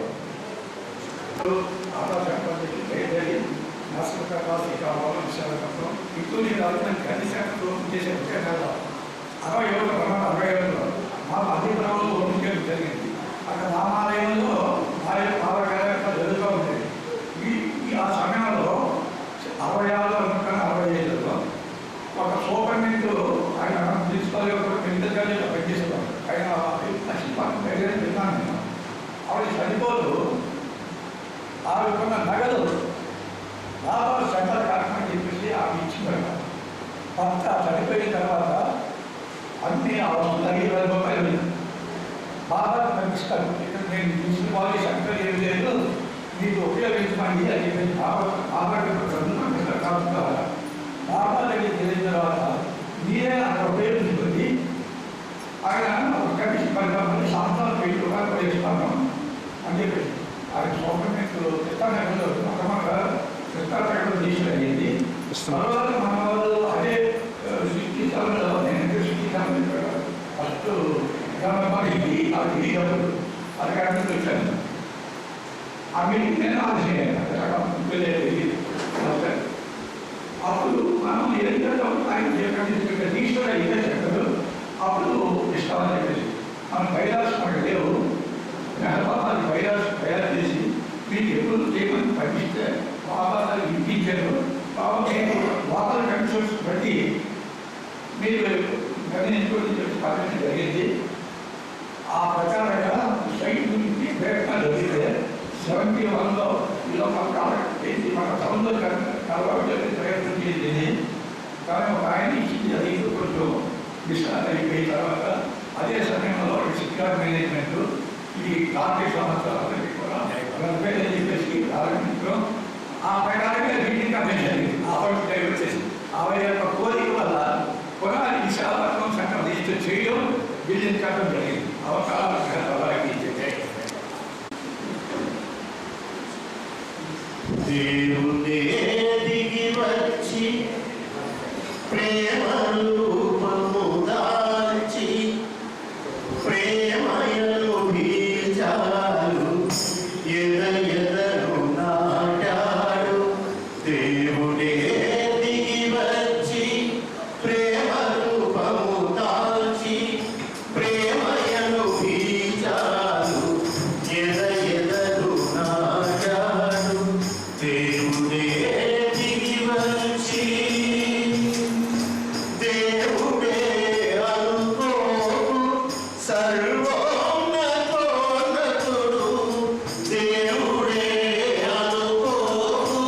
మా మధ్యప్రభుత్వం ఓపెన్ జరిగింది. అక్కడ రామాలయంలో బాగా జరుగుతూ ఉండేది. ఆ సమయంలో 65లో ఒక సూపరింటెండెంట్ ఆయన ప్రిన్సిపల్ మెడికల్గా పనిచేస్తాం. ఆయన విన్నాను నేను. ఆవిడ చనిపోదు ఆవిడకున్న నగలు బాబా సెంటర్ కార్యక్రమం చెప్పేసి ఆవిడ ఇచ్చిన భర్త చనిపోయిన తర్వాత అన్ని 620 రూపాయలు బాబా పంపిస్తాను. ఇక్కడ నేను చూసిన వాళ్ళు సెంటర్ ఏం లేదు, మీకు ఉపయోగించమండి అని చెప్పి బాబా కాదు. బాబా దగ్గరికి వెళ్ళిన తర్వాత మీరే అక్కడ ఉపయోగించుకొని ఆయన ఒక కమిషన్ 10 సంవత్సరాలు 1000 రూపాయలు ఉపయోగిస్తాను అని చెప్పి ఆయన సోపమెంట్ కృష్ణానగర్లో మొట్టమొదట కృష్ణానగర్లో తీసుకెళ్ళింది. తర్వాత మన వాళ్ళు అదే 67లో నేను 67 ఫస్ట్ అధికారంలో వచ్చాను. ఆ మీటింగ్ నేను ఆలోచించాను. అప్పుడు మనం ఏదైతే ఆయన రిజిస్టర్ అయితే చెప్పారు. అప్పుడు ఇష్టం చెప్పేసి మనం బైరాస్ మనకు లేవు. అది బైరాస్ తయారు చేసి మీకు ఎప్పుడు చేయమని పంపిస్తే బాబా ఇప్పించారు. బాబా వాటర్ కండిషన్స్ బట్టి మీరు గమనించుకొని చెప్పి పర్మిషన్ జరిగింది. ఆ ప్రకారంగా సైట్ నుంచి ప్రయత్నం జరిగితే 71లో ఇలా మన టౌన్లో కలవాలని ప్రయత్నం చేసింది. కానీ ఒక ఆయన ఇచ్చింది. అది కొంచెం డిస్టర్బ్ అయిపోయిన తర్వాత అదే సమయంలో రిసార్ట్ మేనేజ్మెంట్ ఈ కార్పొరేట్ సంస్థలందరికీ కూడా అని చెప్పేసి ప్రారంభించడం ఆ ప్రకారంగా బిల్డింగ్ కమిషన్ వచ్చేసి ఆవిడ యొక్క కోరిక వల్ల పునాది విశాఖపట్నం సంఘం రిజిస్టర్ చేయడం బిల్డింగ్ కట్టడం జరిగింది. అవకాశాలకి దేవుడే దిగి వచ్చి ప్రేమ రూపము దాల్చి ప్రేమయను బీజాలు ఎదరు నాటాడు. దేవుడే దిగి వచ్చి ప్రేమ రూపము దాల్చి ప్రేమయను బీజాలు ఎదరు నాటాడు. దేవుడే దిగి వచ్చి దేవుడే అనుకోకు సర్వోన్నతోన్నతుడు. దేవుడే అనుకోకు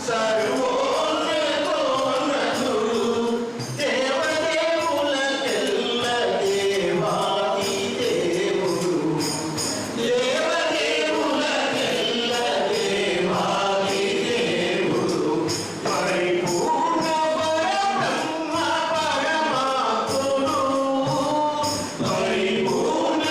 సర్వోన్నతోన్నతుడు. దేవదేవులకెల్ల దేవాది దేవుడు. దేవదేవులకెల్ల దేవాది దేవుడు. పరిపూర్ణ పరబ్రహ్మ పరమాత్ముడు. పరిపూర్ణ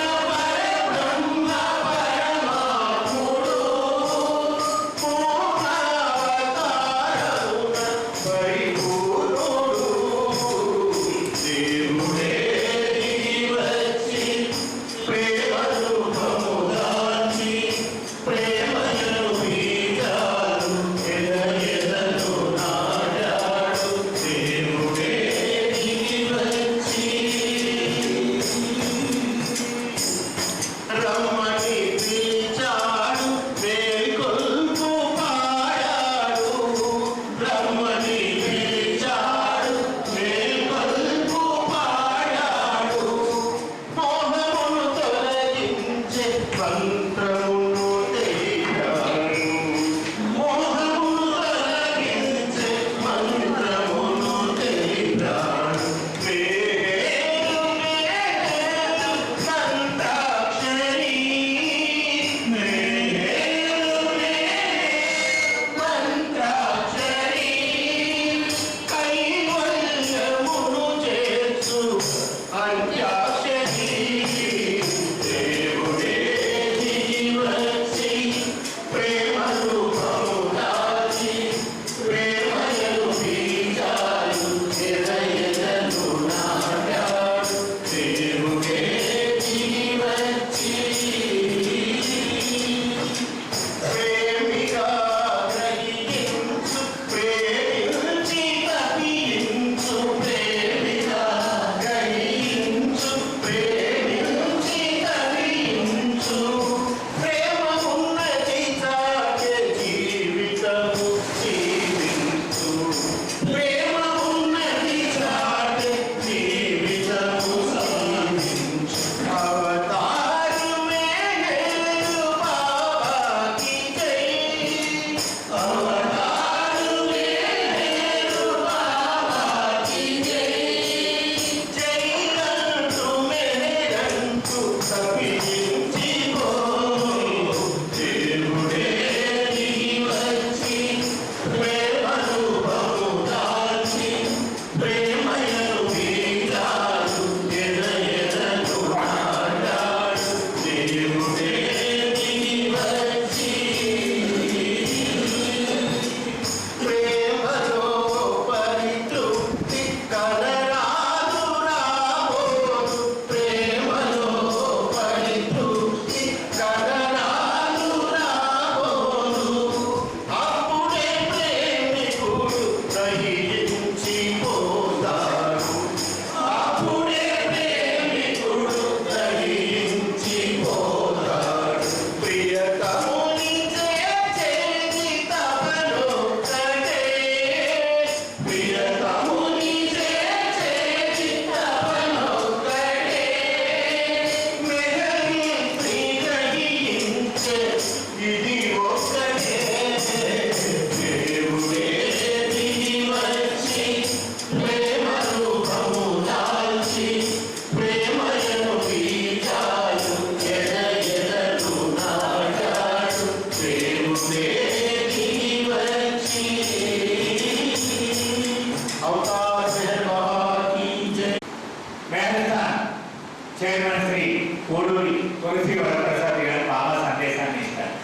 తులసి వరప్రసాద్ గారు బాబా సందేశాన్ని ఇస్తారు.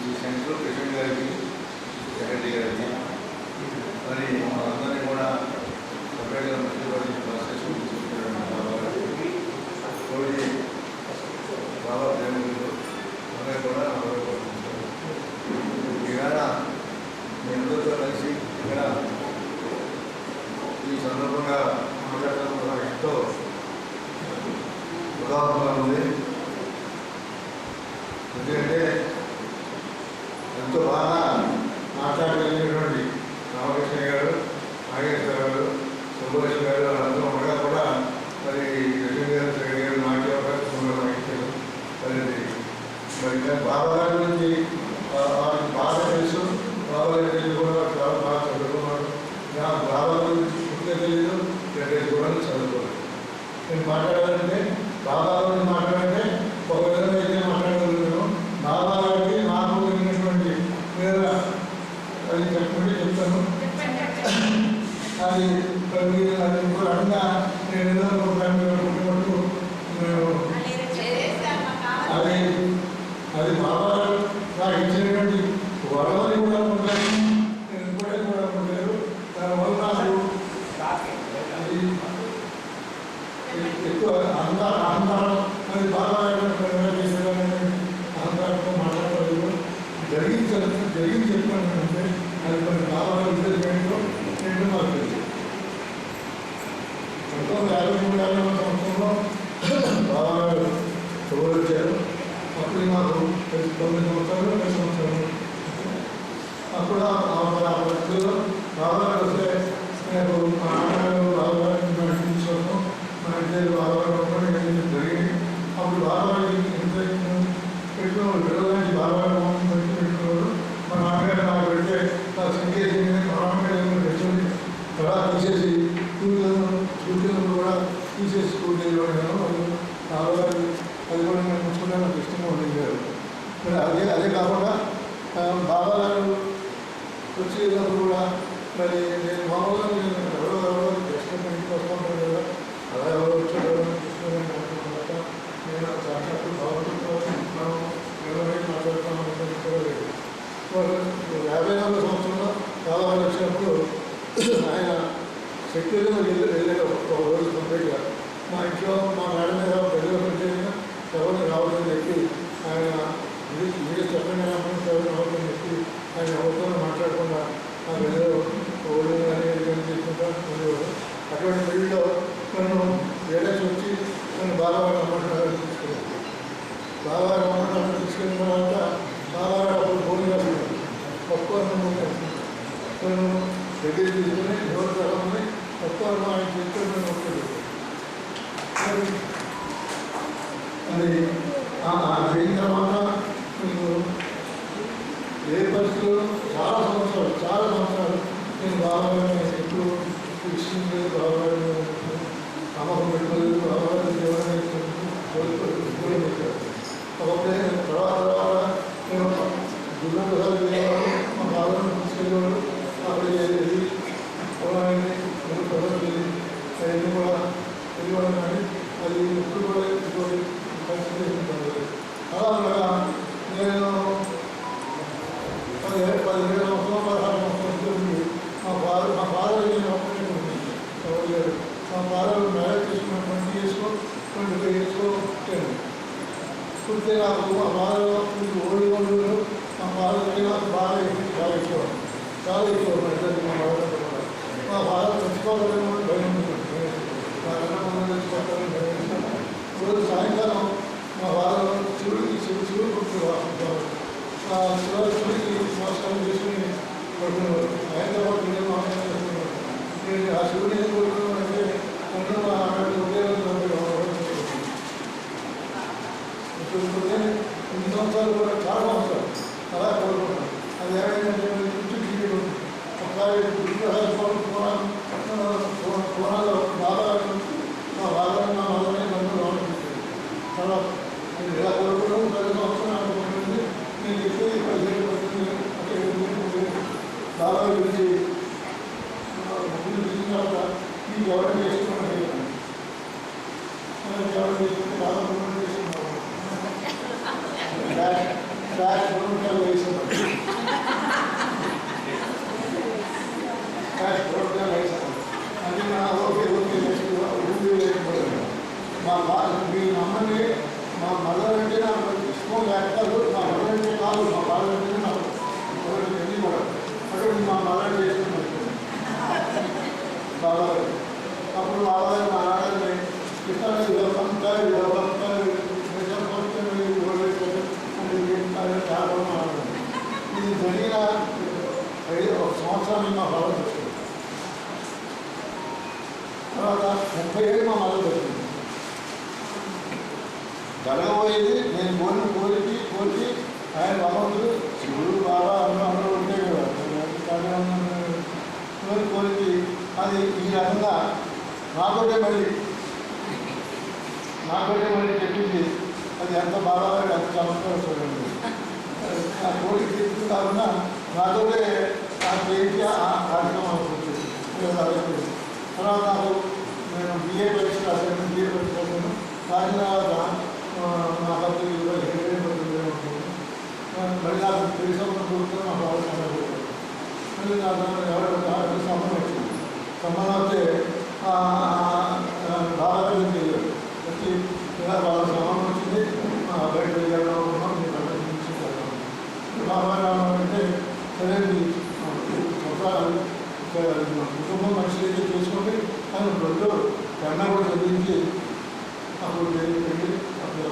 ఈ సెంట్రల్ ప్రెసిడెంట్ గారికి, సెక్రటరీ గారికి, మరి అందరినీ కూడా సపరేట్గా మంత్రిపడి ప్రాసెస్ బాబా ప్రేమికులు అందరూ కూడా ఈవేళ మీ అందరితో కలిసి ఇక్కడ ఈ సందర్భంగా మాట్లాడటం కూడా ఎంతో ఉదాహరణగా ఉంది. ఎందుకంటే ఎంతో బాగా మాట్లాడగలిగినటువంటి రామకృష్ణ గారు, నాగేశ్వర గారు, సుబ్బలక్ష్మి గారు వాళ్ళందరూ ఉండగా కూడా మరి కృష్ణ గారు, సెక్రటరీ గారు మాకే అవకాశం వహించారు. మరి బాబా గారి గురించి వాళ్ళకి బాగా తెలుసు. బాబా గారి కూడా చాలా బాగా చదువుకున్నాడు. నాకు బాబా గురించి పూర్తిగా తెలియదు, 2 కూడా చదువుకోలేదు. నేను మాట్లాడాలంటే బాబా గురించి మాట్లాడంటే ఒక విధంగా అయితే మాట్లాడగలుగుతాను. బాబా గారికి నాకు కలిగినటువంటి వేరే అది చెప్పండి చెప్తాను. అది అది కూడా అనగా నేను ఏదో పుట్టినట్టు అది బాబా నాకు ఇచ్చినటువంటి వరవని కూడా ఉంటాయి, నేను కూడా ఉండలేదు. దానివల్ల నాకు అది ఎక్కువ అహంకారం అది బాగా అహంకారంతో మాట్లాడలేదు. జరిగింది చెప్పాను అంటే అది కొన్ని బాబా ఉద్దేశం ఏంటో నాకు తెలుసు. 1953 సంవత్సరంలో బాబా గారు ఎవరు వచ్చారు. అప్పుడు మాకు 9 సంవత్సరాలు 10 సంవత్సరాలు. అప్పుడు ఆ పరిస్థితుల్లో బాబా గారు వస్తే నేను మా నాన్నగారు బాబా గారిని నడిపించాను. మా ఇంటి బాబా గారు జరిగింది. అప్పుడు బాబా గారికి ఎంత పెట్టుకున్నాడు, పిల్లలకి బాబా గారు పెట్టుకున్నాడు. మా నాన్నగారు నాకు పెడితే నాకు సంకేతం పెట్టుకుని ఎలా తీసేసి స్కూల్ కూడా తీసేసి స్కూల్ వెళ్ళాను. బాబా గారు అది కూడా నేను ముచ్చుకుంటే నాకు ఇష్టంగా ఉండేవారు. మరి అదే కాకుండా బాబా గారు వచ్చేటప్పుడు కూడా మరి నేను మామూలుగా నేను ఎవరో కృష్ణ ఇంటికి వస్తుంటాను కదా, అలా ఎవరో వచ్చారు కృష్ణ నేను సాక్షాత్తు బాబుతో మనం ఎవరైనా మాట్లాడుతాను లేదు. 54 సంవత్సరంలో బాబా గారు వచ్చినప్పుడు ఆయన సెక్యూరిటీగా వెళ్ళారు ఒక రోజు కంప్లీట్గా. మా ఇంట్లో మా మేడ మీద పెళ్ళిలో పెట్టేసిన ఎవరిని రావద్దని చెప్పి ఆయన మీరు చెప్పండి రామని ఎవరిని రావద్దని చెప్పి ఆయన ఎవరితో మాట్లాడకుండా ఆ పెళ్ళిలో ఓళ్ళు కానీ తీసుకుంటా ఉండేవారు. అటువంటి పెళ్ళిలో నన్ను ఏడాది వచ్చి నన్ను బాబా గారు అమ్మటానికి తీసుకెళ్ళాను. బాబా గారు అమ్మటానికి తీసుకెళ్ళిన తర్వాత బాబా గారు అప్పుడు భూమి రాసుకున్నాను. ఒక్కో నన్ను దగ్గర తీసుకుని ఎవరు తరమని ఒక్కో ఆయన తీసుకొని నేను ఒక్కలేదు. అది అయిన తర్వాత మీకు ఏ పరిస్థితుల్లో చాలా సంవత్సరాలు నేను బాబాగారిని ఎప్పుడు కృష్ణుడు బాబాగారిని నమ్మకం పెట్టుకోలేదు. బాబాగారిని ఎవరైనా కోరుకోలేదు. కాబట్టి తర్వాత నేను గురుప్రసాద్ వెళ్ళేవాడు, మా బాబాను తీసుకెళ్ళేవాడు. అక్కడికి వెళ్ళి పొలాన్ని గురుప్రసాద్ వెళ్ళి అవన్నీ కూడా వెళ్ళేవాడు. కానీ అది ఎప్పుడు కూడా పరిస్థితి అలాగా నేను 17 సంవత్సరం 16 సంవత్సరం మా ఫాదర్ ఎవరు మా ఫాదర్ మ్యారేజ్ చేసుకున్న 20 yearsలో 25 yearsలో పుట్టాను. పుట్టితే నాకు మా ఫాదర్ ఓల్డ్ మా ఫాదర్ నాకు బాగా ఎక్కువ చాలా ఎక్కువ మా ఫాదర్ చచ్చిపోవాలని భయం ఉంటుంది. మా అన్న చచ్చిపోతారని భయం. రోజు సాయంకాలం మా వారు శివుడు పుట్టి వాడుతుంటారు. ఆ శివుడికి నమస్కారం చేసుకుని పడుతున్నారు. ఆయనతో పాటు నేను చేసుకున్నాను. నేను ఆ శివుని ఏం కోరుకున్నానంటే అందరూ మా అన్నట్టు ఒకే కొన్ని సంవత్సరాలు కూడా చాలా సంవత్సరాలు అలా కోరుకున్నాను. అది ఏమైందంటే చుట్టూ టీవీ ఉంది. ఒకసారి కోణాల్లో బాగా మా బాబాని మా బాబాని నన్ను రావడం చాలా నేను ఎలా కోరుకున్నాను. 10 సంవత్సరాలు అనుకుంటుంది. నేను చెప్పి 15 పడుతుంది అంటే బాబా గురించి ముందు చూసిన తర్వాత మీకు ఎవరైనా చేసుకున్నాను. మా మదర్ అంటే నాకు ఇష్టం లేకపోతే మా మదర్ అంటే కాదు, మా బాధ అంటే నాకు తెలియదు కూడా. అటువంటి మా మదర్ చేసుకున్నాను బాబా. అప్పుడు బాబా మా నాన్నని ఇష్టాన్ని ఇది జరిగిన 1 సంవత్సరాన్ని మా బాబా వచ్చింది. తర్వాత 30 ఏళ్ళు మా మదర్ వచ్చింది. జరగబోయేది నేను కోరికి ఆయన భగవంతుడు శివుడు బాబా అందరూ ఉంటే కదా కోరికి అది ఈ రకంగా నాతోటే మళ్ళీ చెప్పింది. అది ఎంత బాగా ఎంత చమత్కారం చూడండి. ఆ కోరిక చెప్పింది కాకుండా నాతోటే నాకు ఏంటి ఆ కార్యక్రమం అవుతుంది. తర్వాత నాకు నేను బిఏ పరీక్ష రాశాను. బిఏ పరీక్ష రాశాను. రాసిన తర్వాత నా పద్ధతి మళ్ళీ నాకు తెలిసినప్పుడు కూర్చొని నాకు అవసరం మళ్ళీ నాకు ఎవరు సంబంధం వచ్చింది. సంబంధం వస్తే బాగా తెలియదు వచ్చి ఇలా వాళ్ళ సంబంధం వచ్చింది. బయట వెళ్ళాలనుకున్నాం. మీ బయట నుంచి బాగా అంటే సరే కుటుంబం మనిషి చూసుకోండి కానీ రెండు కన్నా కూడా చదివించి అప్పుడు పెళ్ళి అప్పుడు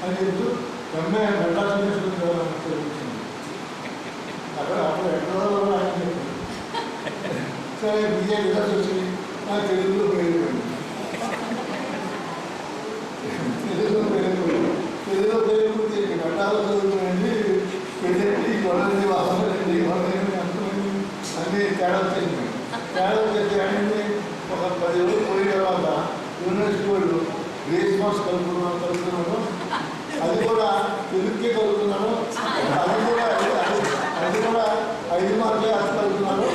అని చెప్తూ ఎంఏ మెడ్రాస్ చదివించింది. అక్కడ ఎక్కడో ఆయన చెప్పారు. సరే బిఏ రిజల్ట్స్ వచ్చి నాకు తెలుగులో పెరిగిపోయింది. తెలుగులో పెరిగిపోతే మెడ్రాస్లో చదువుకునేది పెళ్ళి గొడవది వాసనండి అన్నీ తేడా వచ్చింది. తేడా వచ్చేసి అనేది ఒక 10 రోజులు పోయిన తర్వాత యూనివర్సిటీ వాళ్ళు గ్రేస్ మార్క్స్ కలుపుతున్నాను. అది కూడా తెలుగుకే కలుపుతున్నాను. అది కూడా 5 మార్కులే అది కలుపుతున్నాను.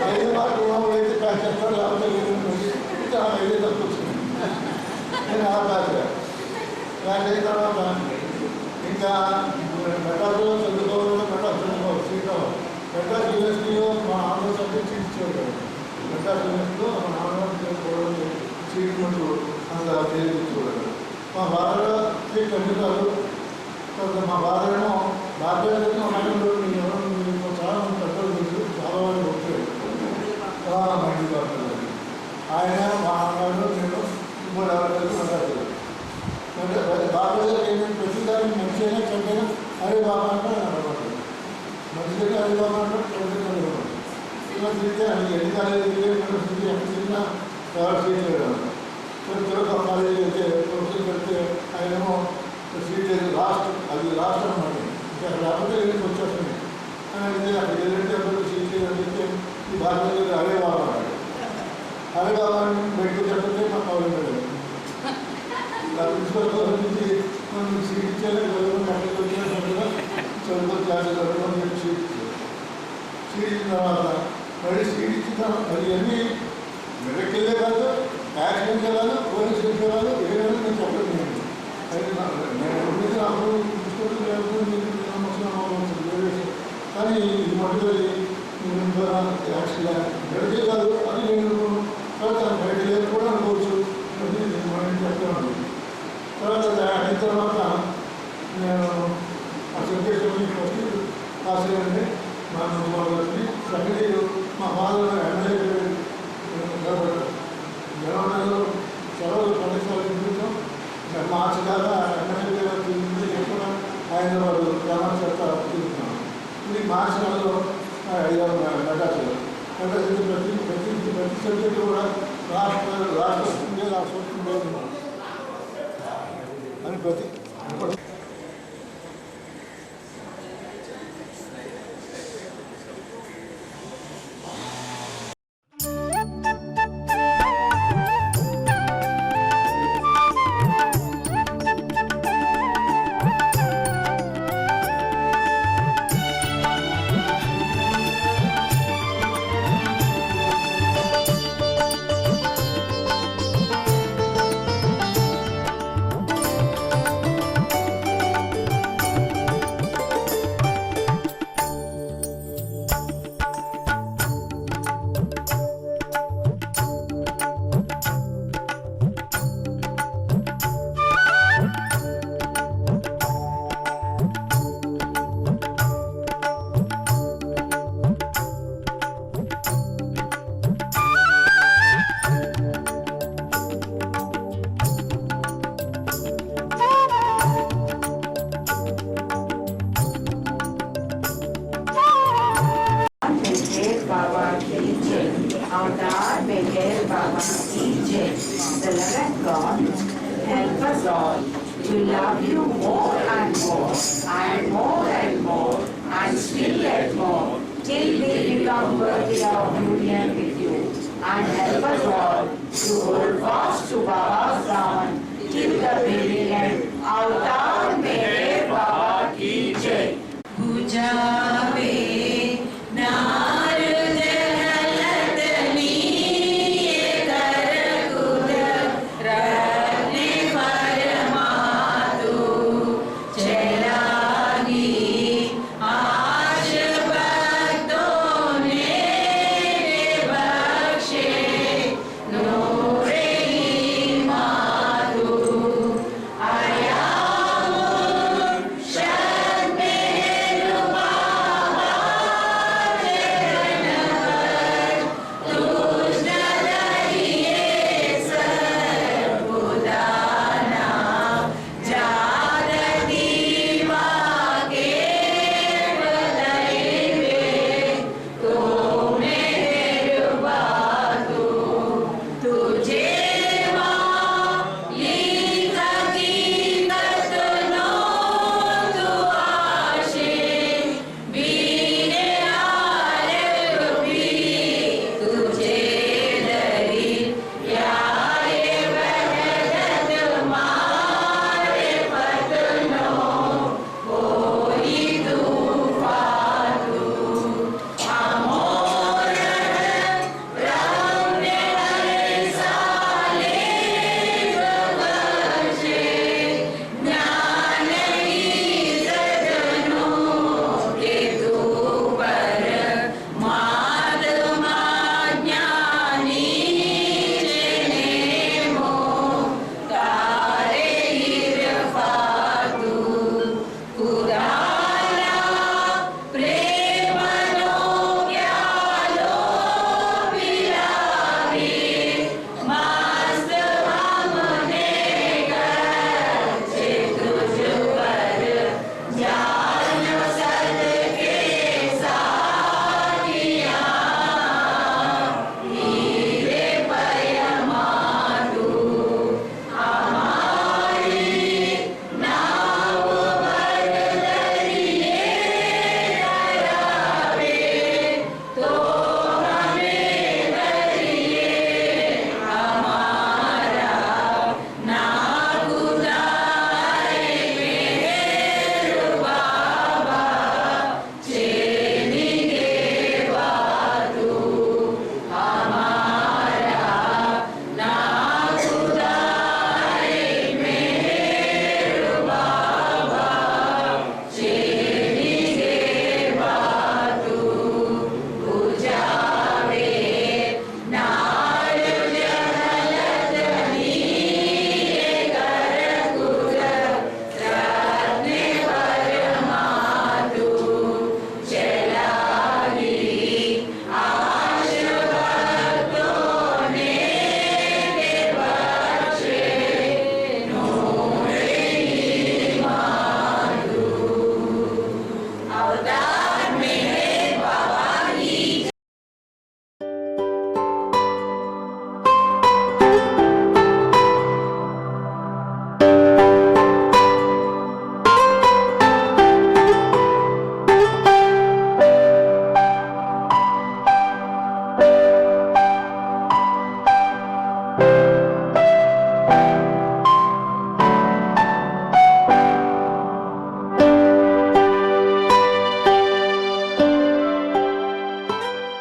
5 మార్కులు అయితే ప్యాక్ చేస్తాను. లేకపోతే 5 తక్కువ వచ్చింది. నేను అలా ప్యాక్ అయిన తర్వాత ఇంకా మెడ్రాస్లో చదువుకోవాలంటే మెడ్రాస్ చదువుకోవాలి. సీట్ అవ్వాలి. మెడ్రాస్ యూనివర్సిటీలో మా ఆంధ్ర సబ్జెక్ట్ ఇచ్చేవాడు. మెడ్రాస్ యూనివర్సిటీలో మా ఆంధ్ర సీట్ ముందు అందులో తెలియజేసుకోవాలి. మా బాధలో సీట్ కంటున్నారు. మా బాధలో భారతదేశంలో మీకు చాలా మంది పెద్దలు తెలుసు. చాలా మంది వచ్చారు. మంది పడుతుంది. ఆయన మా అన్నాడు నేను ఇంకోటి ఎవరికి మాట్లాడతారు. అంటే భారతదేశంలో ఏంటంటే ప్రతిదానికి మంచి అయినా చెడ్డైనా అరే బాబా అంటే అనబడతాడు. మంచి దగ్గర అరే బాబా అంటే చెడ్డ అనబడతాడు. ఇలా తిరిగితే అది ఎన్ని కాలేజీ ఎక్కడ తిరిగినా ఎవరు సీట్ లేదు. తిరుపతి కాలేజీ అయితే ప్రొఫెసర్ పెడితే ఆయనేమో సీట్ లేదు. అది లాస్ట్ అనమాట. ఇంకా లేకపోతే వెళ్ళి వచ్చేస్తుంది. అయితే అక్కడ వెళ్ళంటే అప్పుడు సీట్ లేదు అని చెప్తే ఈ భారతదేశంలో అరే బాబా అన్నాడు. అరే బాబా బయటకు చెప్తే మాకు కావాలి. ప్రిన్సిపల్ నుంచి మనం సీట్ ఇచ్చేలా అక్కడికి వచ్చినట్టుగా చదువుకో క్లాస్ చదువుకొని చెప్పి సీట్ ఇచ్చారు. సీట్ ఇచ్చిన తర్వాత మళ్ళీ సీట్ ఇచ్చిన తర్వాత అది అన్నీ మెడకెళ్ళే కాదు, యాక్సిడెంట్ వెళ్ళాలి, పోలీస్ స్టేషన్ వెళ్ళాలి, ఏదైనా నేను చెప్పలేదు. అయితే నేను అప్పుడు కానీ ఇది మొదటి యాక్సిడెంట్ మెడకే కాదు అని నేను బయట లేదు కూడా అనుకోవచ్చు. నేను చెప్తున్నాను. తర్వాత అయిన తర్వాత నేను ఆ సబ్జెక్ట్ వచ్చి రాసేయండి. మా వచ్చి సెకండరీ మా ఫాదర్ ఎమ్మెల్యే జనవరిలో సెలవులు పండిస్తాలు చూపించాం. మార్చి దాకా ఎమ్మెల్యే ఎప్పుడు హైదరాబాద్ గ్రామాల చెత్త చూపించాను. ఇది మార్చి నెలలో మెడ్రాస్లో ప్రతి సబ్జెక్టు కూడా రాష్ట్ర అని ప్రతి The loving God, help us all to love you more and more and more and more and still yet more till we become worthy of union with you, and help us all to hold fast to